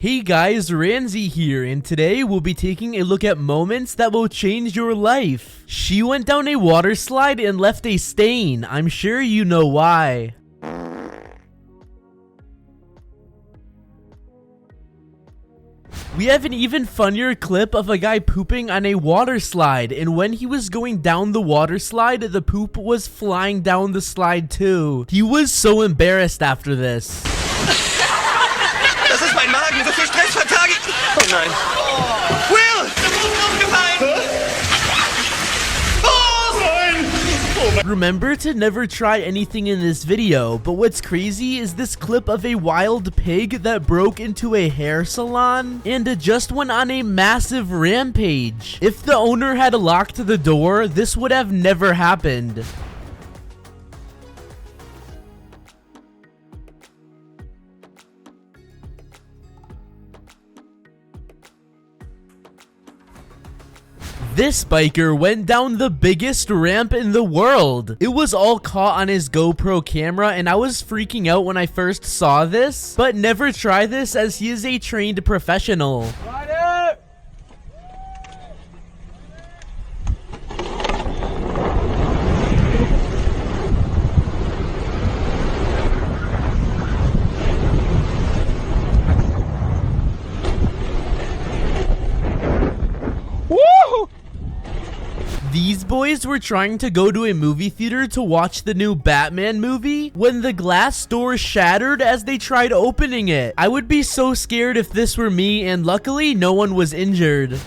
Hey guys, Ranzi here, and today we'll be taking a look at moments that will change your life. She went down a water slide and left a stain. I'm sure you know why. We have an even funnier clip of a guy pooping on a water slide, and when he was going down the water slide, the poop was flying down the slide too. He was so embarrassed after this. Das ist mein Magen, so viel Stress vertrage ich. Oh nein. Will! Der Boden ist aufgefallen! Oh nein! Remember to never try anything in this video, but what's crazy is this clip of a wild pig that broke into a hair salon and it just went on a massive rampage. If the owner had locked the door, this would have never happened. This biker went down the biggest ramp in the world. It was all caught on his GoPro camera and I was freaking out when I first saw this, but never try this as he is a trained professional. These boys were trying to go to a movie theater to watch the new Batman movie when the glass door shattered as they tried opening it. I would be so scared if this were me, and luckily no one was injured.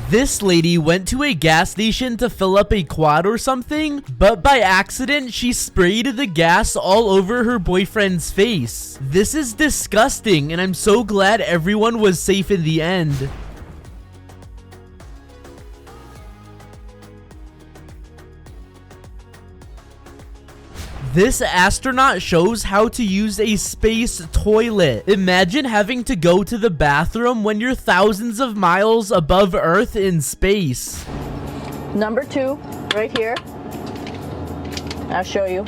This lady went to a gas station to fill up a quad or something, but by accident she sprayed the gas all over her boyfriend's face. This is disgusting, and I'm so glad everyone was safe in the end. This astronaut shows how to use a space toilet. Imagine having to go to the bathroom when you're thousands of miles above Earth in space. Number 2, right here. I'll show you.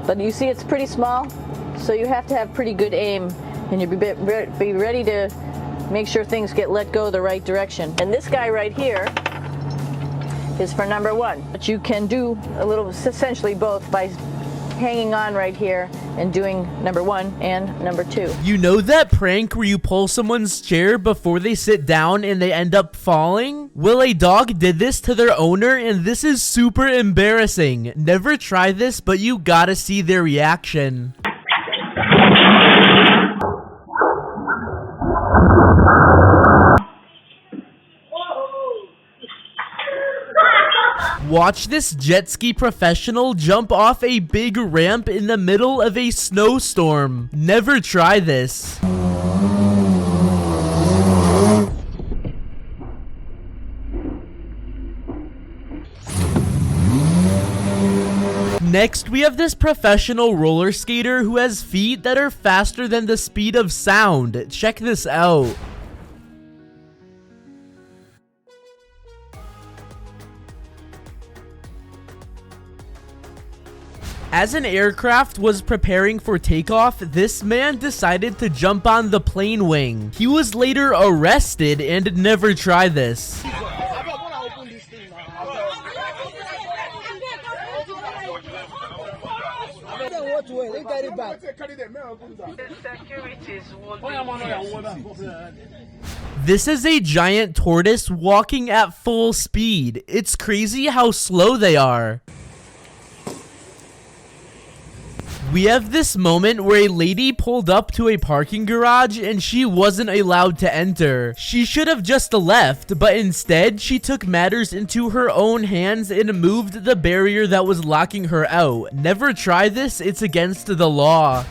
But you see it's pretty small, so you have to have pretty good aim, and you be ready to make sure things get let go the right direction. And this guy right here is for number 1. But you can do a little, essentially both, by hanging on right here and doing number 1 and number 2. You know that prank where you pull someone's chair before they sit down and they end up falling? Well, a dog did this to their owner and this is super embarrassing. Never try this, but you gotta see their reaction. Watch this jet ski professional jump off a big ramp in the middle of a snowstorm. Never try this. Next, we have this professional roller skater who has feet that are faster than the speed of sound. Check this out. As an aircraft was preparing for takeoff, this man decided to jump on the plane wing. He was later arrested and never try this. This is a giant tortoise walking at full speed. It's crazy how slow they are. We have this moment where a lady pulled up to a parking garage and she wasn't allowed to enter. She should have just left, but instead she took matters into her own hands and moved the barrier that was locking her out. Never try this, it's against the law.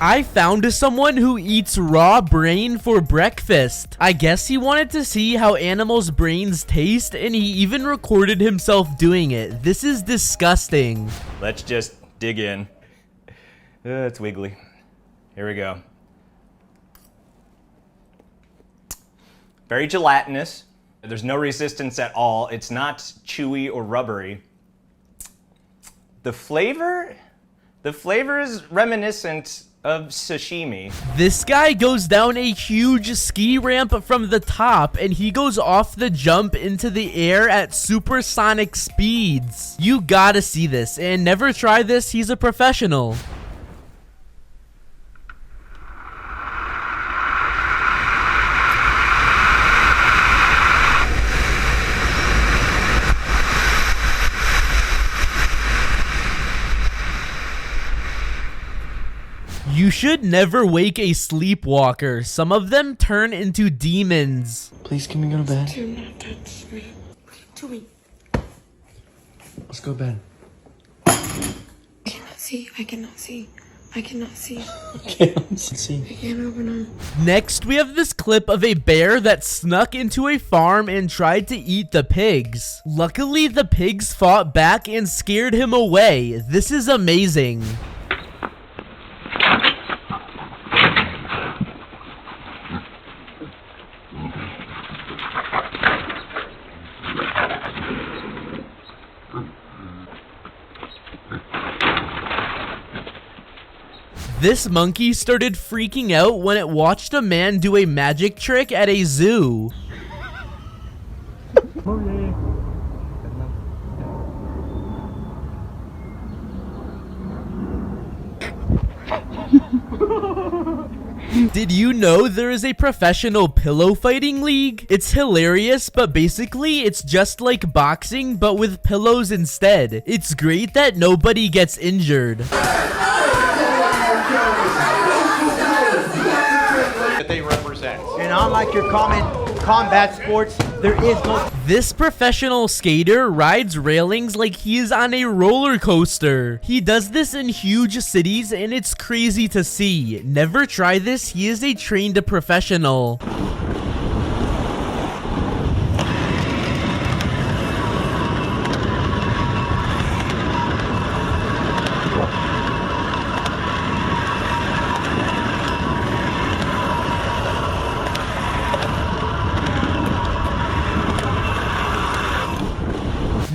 I found someone who eats raw brain for breakfast. I guess he wanted to see how animals' brains taste, and he even recorded himself doing it. This is disgusting. Let's just dig in. It's wiggly. Here we go. Very gelatinous. There's no resistance at all. It's not chewy or rubbery. The flavor is reminiscent of sashimi. This guy goes down a huge ski ramp from the top, and he goes off the jump into the air at supersonic speeds. You gotta see this, and never try this. He's a professional. You should never wake a sleepwalker. Some of them turn into demons. Please, can we go to bed? Do not touch me. What are you doing? Let's go to bed. I cannot see. I cannot see. I cannot see. Can't see. I can't open them. Next, we have this clip of a bear that snuck into a farm and tried to eat the pigs. Luckily, the pigs fought back and scared him away. This is amazing. This monkey started freaking out when it watched a man do a magic trick at a zoo. Did you know there is a professional pillow fighting league? It's hilarious, but basically it's just like boxing, but with pillows instead. It's great that nobody gets injured. That they represent. And unlike your common combat sports, there is no... This professional skater rides railings like he is on a roller coaster. He does this in huge cities and it's crazy to see. Never try this, he is a trained professional.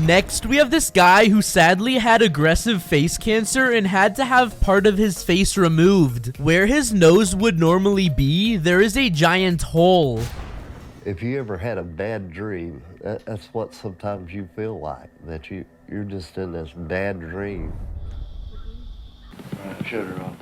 Next, we have this guy who sadly had aggressive face cancer and had to have part of his face removed. Where his nose would normally be, there is a giant hole. If you ever had a bad dream, that's what sometimes you feel like, that you're just in this bad dream. Shut her off.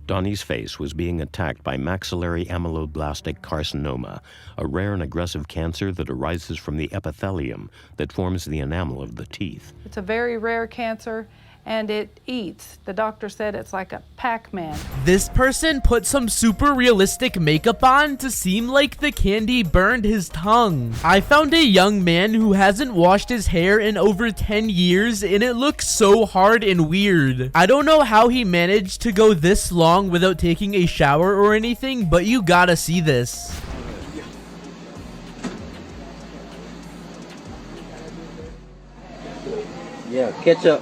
Donnie's face was being attacked by maxillary amyloblastic carcinoma, a rare and aggressive cancer that arises from the epithelium that forms the enamel of the teeth. It's a very rare cancer, and it eats. The doctor said it's like a Pac-Man. This person put some super realistic makeup on to seem like the candy burned his tongue. I found a young man who hasn't washed his hair in over 10 years and it looks so hard and weird. I don't know how he managed to go this long without taking a shower or anything, but you gotta see this. Yeah, catch up.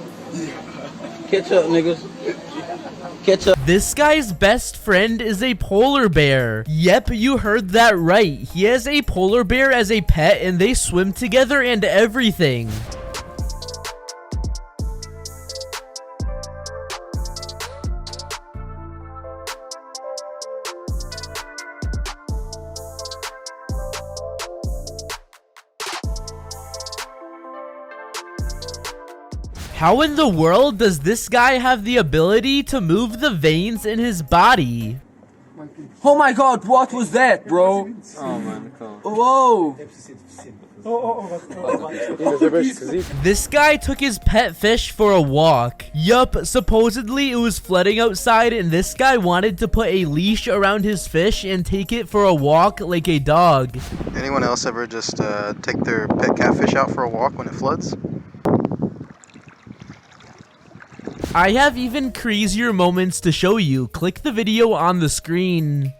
Catch up, niggas. Catch up. This guy's best friend is a polar bear. Yep, you heard that right. He has a polar bear as a pet and they swim together and everything. How in the world does this guy have the ability to move the veins in his body? Oh my god, what was that, bro? Oh man, whoa. This guy took his pet fish for a walk. Yup, supposedly it was flooding outside and this guy wanted to put a leash around his fish and take it for a walk like a dog. Anyone else ever just take their pet catfish out for a walk when it floods? I have even crazier moments to show you. Click the video on the screen.